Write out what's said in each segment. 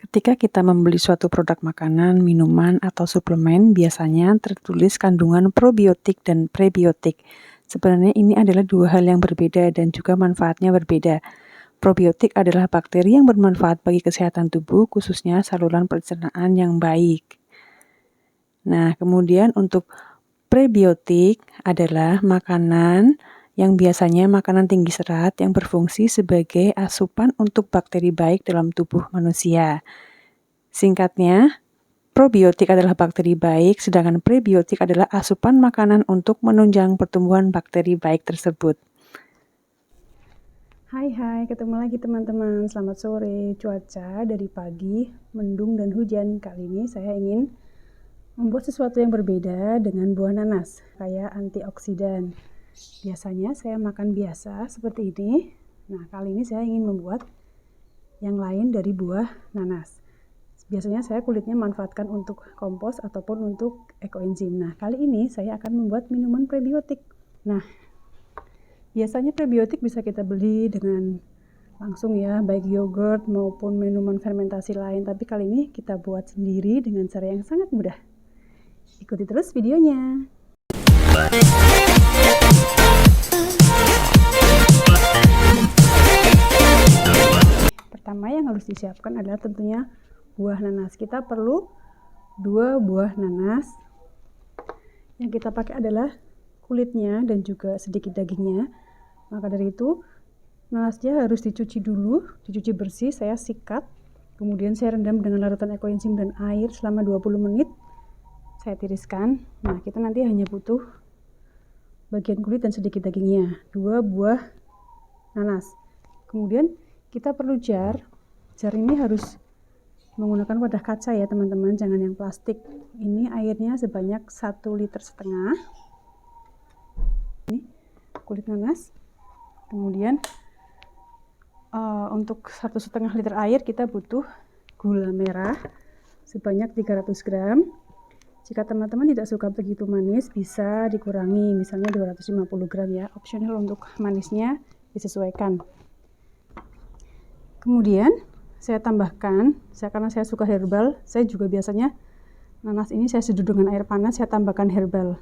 Ketika kita membeli suatu produk makanan, minuman, atau suplemen, biasanya tertulis kandungan probiotik dan prebiotik. Sebenarnya ini adalah dua hal yang berbeda dan juga manfaatnya berbeda. Probiotik adalah bakteri yang bermanfaat bagi kesehatan tubuh, khususnya saluran pencernaan yang baik. Nah, kemudian untuk prebiotik adalah makanan yang biasanya makanan tinggi serat yang berfungsi sebagai asupan untuk bakteri baik dalam tubuh manusia. Singkatnya, probiotik adalah bakteri baik, sedangkan prebiotik adalah asupan makanan untuk menunjang pertumbuhan bakteri baik tersebut. Hai, ketemu lagi teman-teman. Selamat sore. Cuaca dari pagi, mendung dan hujan. Kali ini saya ingin membuat sesuatu yang berbeda dengan buah nanas, kayak antioksidan. Biasanya saya makan biasa seperti ini. Nah, kali ini saya ingin membuat yang lain dari buah nanas. Biasanya saya kulitnya manfaatkan untuk kompos ataupun untuk ekoenzim. Nah, kali ini saya akan membuat minuman prebiotik. Nah, biasanya prebiotik bisa kita beli dengan langsung ya, baik yogurt maupun minuman fermentasi lain. Tapi kali ini kita buat sendiri dengan cara yang sangat mudah. Ikuti terus videonya. Pertama yang harus disiapkan adalah tentunya buah nanas. Kita perlu 2 buah nanas. Yang kita pakai adalah kulitnya dan juga sedikit dagingnya. Maka dari itu nanasnya harus dicuci dulu, dicuci bersih, saya sikat. Kemudian saya rendam dengan larutan ekoenzim dan air selama 20 menit. Saya tiriskan. Nah, kita nanti hanya butuh bagian kulit dan sedikit dagingnya. 2 buah nanas. Kemudian kita perlu jar. Jar ini harus menggunakan wadah kaca ya teman-teman, jangan yang plastik. Ini airnya sebanyak 1,5 liter. Ini kulit nanas. Kemudian untuk 1,5 liter air kita butuh gula merah sebanyak 300 gram. Jika teman-teman tidak suka begitu manis, bisa dikurangi, misalnya 250 gram ya. Opsional untuk manisnya disesuaikan. Kemudian saya tambahkan, karena saya suka herbal, saya juga biasanya nanas ini saya seduh dengan air panas, saya tambahkan herbal.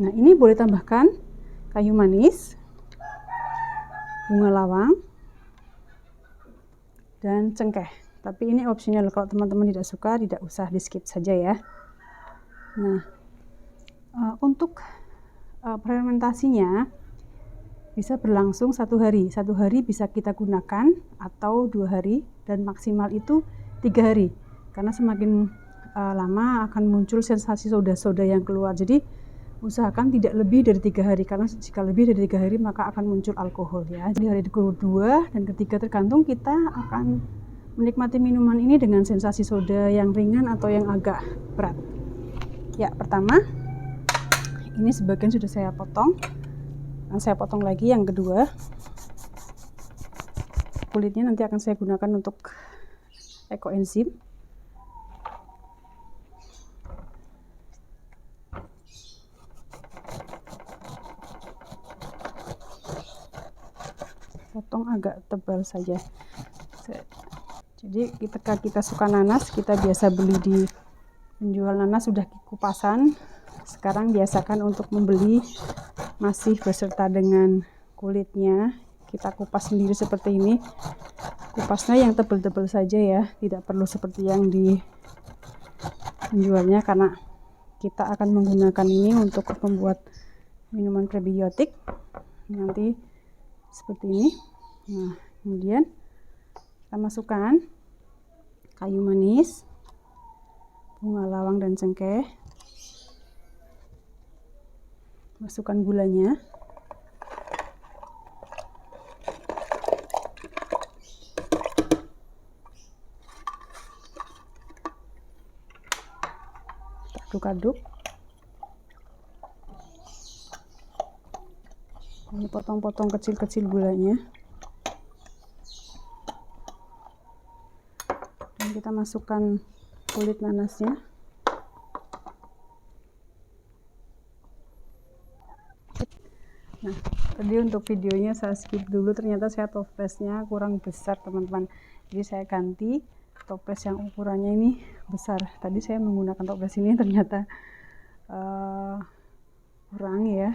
Nah, ini boleh tambahkan kayu manis, bunga lawang, dan cengkeh. Tapi ini opsional, kalau teman-teman tidak suka, tidak usah, di skip saja ya. Nah, untuk fermentasinya bisa berlangsung 1 hari. 1 hari bisa kita gunakan atau 2 hari dan maksimal itu 3 hari. Karena semakin lama akan muncul sensasi soda-soda yang keluar. Jadi usahakan tidak lebih dari 3 hari, karena jika lebih dari 3 hari maka akan muncul alkohol ya. Jadi hari kedua dan ketiga tergantung kita akan menikmati minuman ini dengan sensasi soda yang ringan atau yang agak berat. Ya, pertama ini sebagian sudah saya potong. Dan saya potong lagi yang kedua. Kulitnya nanti akan saya gunakan untuk ekoenzim. Potong agak tebal saja. Jadi ketika kita suka nanas, kita biasa beli di penjual nanas sudah kupasan. Sekarang biasakan untuk membeli masih beserta dengan kulitnya. Kita kupas sendiri seperti ini. Kupasnya yang tebal-tebal saja ya, tidak perlu seperti yang di penjualnya, karena kita akan menggunakan ini untuk membuat minuman prebiotik nanti seperti ini. Nah, kemudian kita masukkan kayu manis, bunga lawang dan cengkeh. Masukkan gulanya. Aduk-aduk. Ini potong-potong kecil-kecil gulanya. Dan kita masukkan kulit nanasnya. Nah, tadi untuk videonya saya skip dulu, ternyata saya toplesnya kurang besar teman-teman. Jadi saya ganti toples yang ukurannya ini besar. Tadi saya menggunakan toples ini ternyata kurang ya,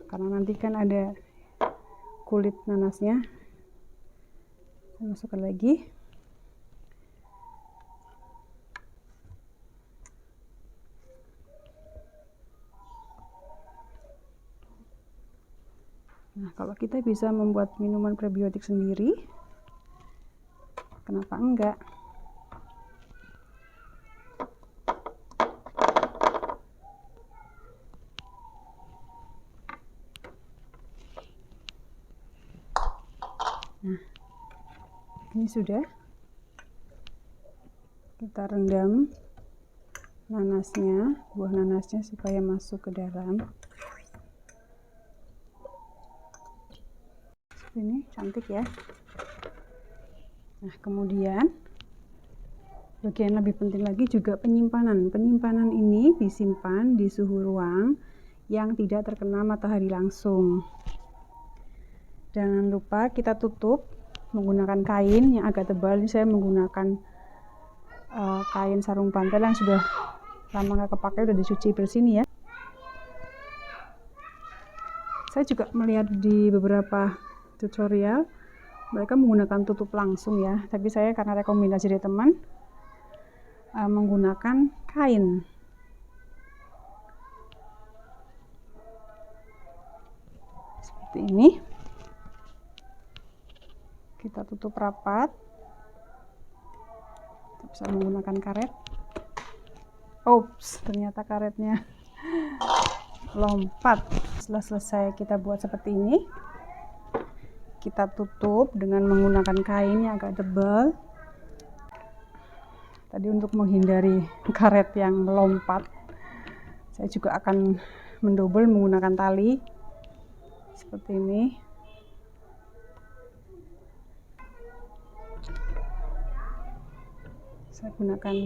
karena nanti kan ada kulit nanasnya. Saya masukkan lagi. Nah, kalau kita bisa membuat minuman prebiotik sendiri, kenapa enggak? Nah, ini sudah. Kita rendam nanasnya, buah nanasnya supaya masuk ke dalam. Ini cantik ya. Nah, kemudian bagian lebih penting lagi juga penyimpanan. Penyimpanan ini disimpan di suhu ruang yang tidak terkena matahari langsung. Jangan lupa kita tutup menggunakan kain yang agak tebal. Ini saya menggunakan kain sarung bantal yang sudah lama nggak kepakai, udah dicuci bersih nih ya. Saya juga melihat di beberapa tutorial mereka menggunakan tutup langsung ya, tapi saya karena rekomendasi dari teman menggunakan kain. Seperti ini. Kita tutup rapat. Kita bisa menggunakan karet. Oops, ternyata karetnya lompat. Setelah selesai kita buat seperti ini, kita tutup dengan menggunakan kain yang agak tebal. Tadi untuk menghindari karet yang melompat, saya juga akan mendobel menggunakan tali seperti ini. Saya gunakan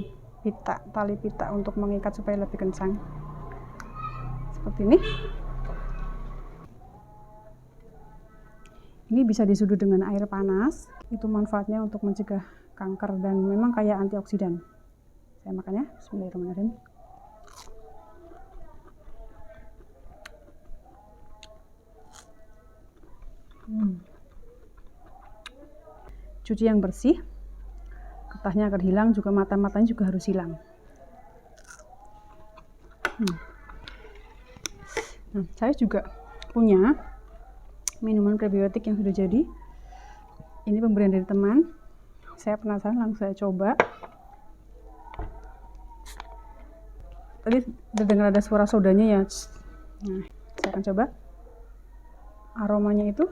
pita, tali pita untuk mengikat supaya lebih kencang. Seperti ini. Ini bisa disuduh dengan air panas. Itu manfaatnya untuk mencegah kanker dan memang kaya antioksidan. Saya makan ya. Bismillahirrahmanirrahim. Cuci yang bersih. Getahnya agar hilang, juga mata-matanya juga harus hilang. Nah, saya juga punya minuman prebiotik yang sudah jadi. Ini pemberian dari teman. Saya penasaran, langsung saya coba. Tadi terdengar ada suara sodanya ya. Nah, saya akan coba. Aromanya itu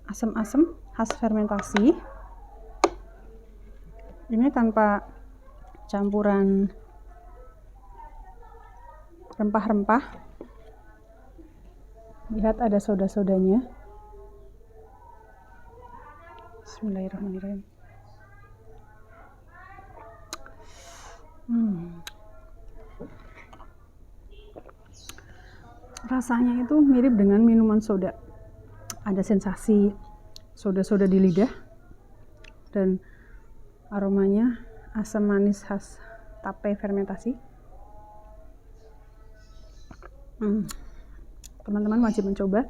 asam-asam khas fermentasi. Ini tanpa campuran rempah-rempah. Lihat ada soda-sodanya. Bismillahirrahmanirrahim. Rasanya itu mirip dengan minuman soda. Ada sensasi soda-soda di lidah dan aromanya asam manis khas tape fermentasi. Teman-teman wajib mencoba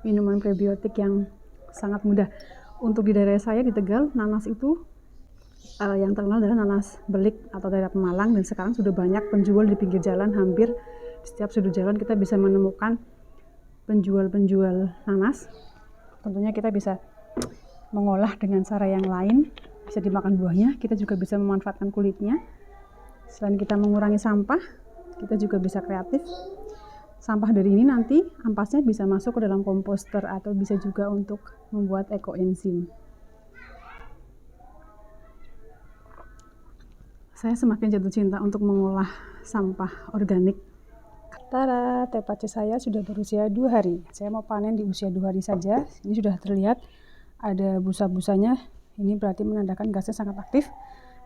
minuman prebiotik yang sangat mudah. Untuk di daerah saya di Tegal, nanas itu yang terkenal adalah nanas belik atau daerah Pemalang, dan sekarang sudah banyak penjual di pinggir jalan. Hampir di setiap sudut jalan kita bisa menemukan penjual-penjual nanas. Tentunya kita bisa mengolah dengan cara yang lain. Bisa dimakan buahnya, kita juga bisa memanfaatkan kulitnya. Selain kita mengurangi sampah, kita juga bisa kreatif. Sampah dari ini nanti ampasnya bisa masuk ke dalam komposter atau bisa juga untuk membuat ekoenzim. Saya semakin jatuh cinta untuk mengolah sampah organik. Tara, teh pace saya sudah berusia 2 hari. Saya mau panen di usia 2 hari saja. Ini sudah terlihat ada busa-busanya. Ini berarti menandakan gasnya sangat aktif.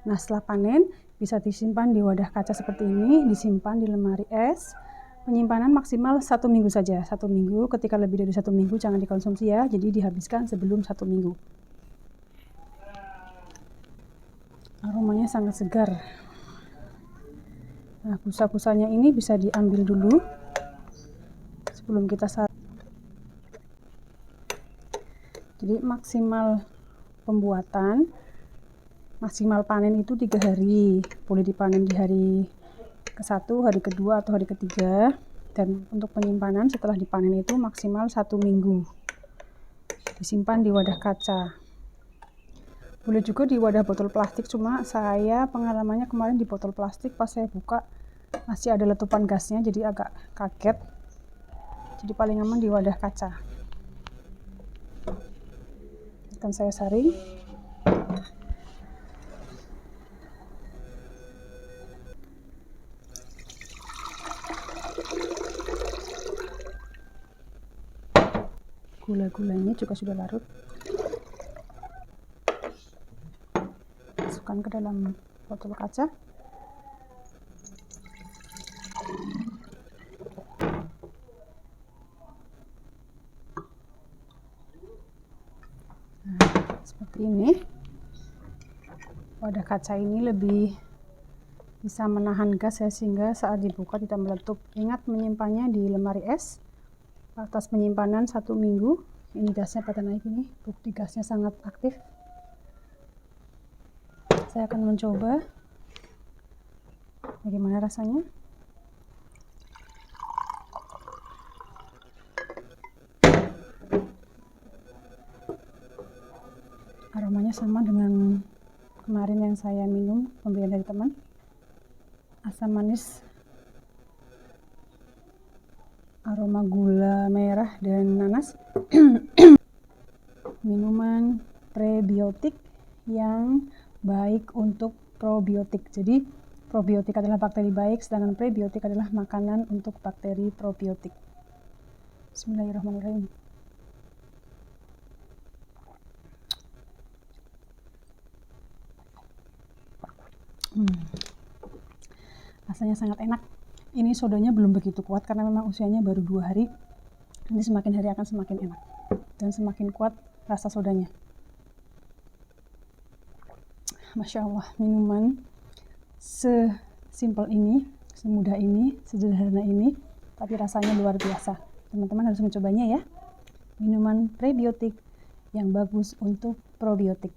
Nah, setelah panen bisa disimpan di wadah kaca seperti ini, disimpan di lemari es. Penyimpanan maksimal 1 minggu saja. 1 minggu, ketika lebih dari 1 minggu jangan dikonsumsi ya. Jadi dihabiskan sebelum 1 minggu. Aromanya sangat segar. Nah, busa-busanya ini bisa diambil dulu sebelum kita saring. Jadi maksimal pembuatan, maksimal panen itu 3 hari. Boleh dipanen di hari ke-1, hari kedua, atau hari ketiga. Dan untuk penyimpanan setelah dipanen itu maksimal 1 minggu. Disimpan di wadah kaca. Boleh juga di wadah botol plastik, cuma saya pengalamannya kemarin di botol plastik pas saya buka masih ada letupan gasnya, jadi agak kaget. Jadi paling aman di wadah kaca. Akan saya saring. Gula-gulanya juga sudah larut. Masukkan ke dalam botol kaca. Nah, seperti ini. Wadah kaca ini lebih bisa menahan gas ya, sehingga saat dibuka tidak meletup. Ingat menyimpannya di lemari es. Batas penyimpanan 1 minggu. Ini gasnya pada naik ini. Bukti gasnya sangat aktif. Saya akan mencoba bagaimana rasanya. Aromanya sama dengan kemarin yang saya minum, pembelian dari teman. Asam manis, aroma gula merah dan nanas. Minuman prebiotik yang baik untuk probiotik. Jadi probiotik adalah bakteri baik, sedangkan prebiotik adalah makanan untuk bakteri probiotik. Bismillahirrahmanirrahim. Rasanya sangat enak. Ini sodanya belum begitu kuat karena memang usianya baru 2 hari. Nanti semakin hari akan semakin enak dan semakin kuat rasa sodanya. Masya Allah, minuman sesimpel ini, semudah ini, sederhana ini, tapi rasanya luar biasa. Teman-teman harus mencobanya ya. Minuman prebiotik yang bagus untuk probiotik.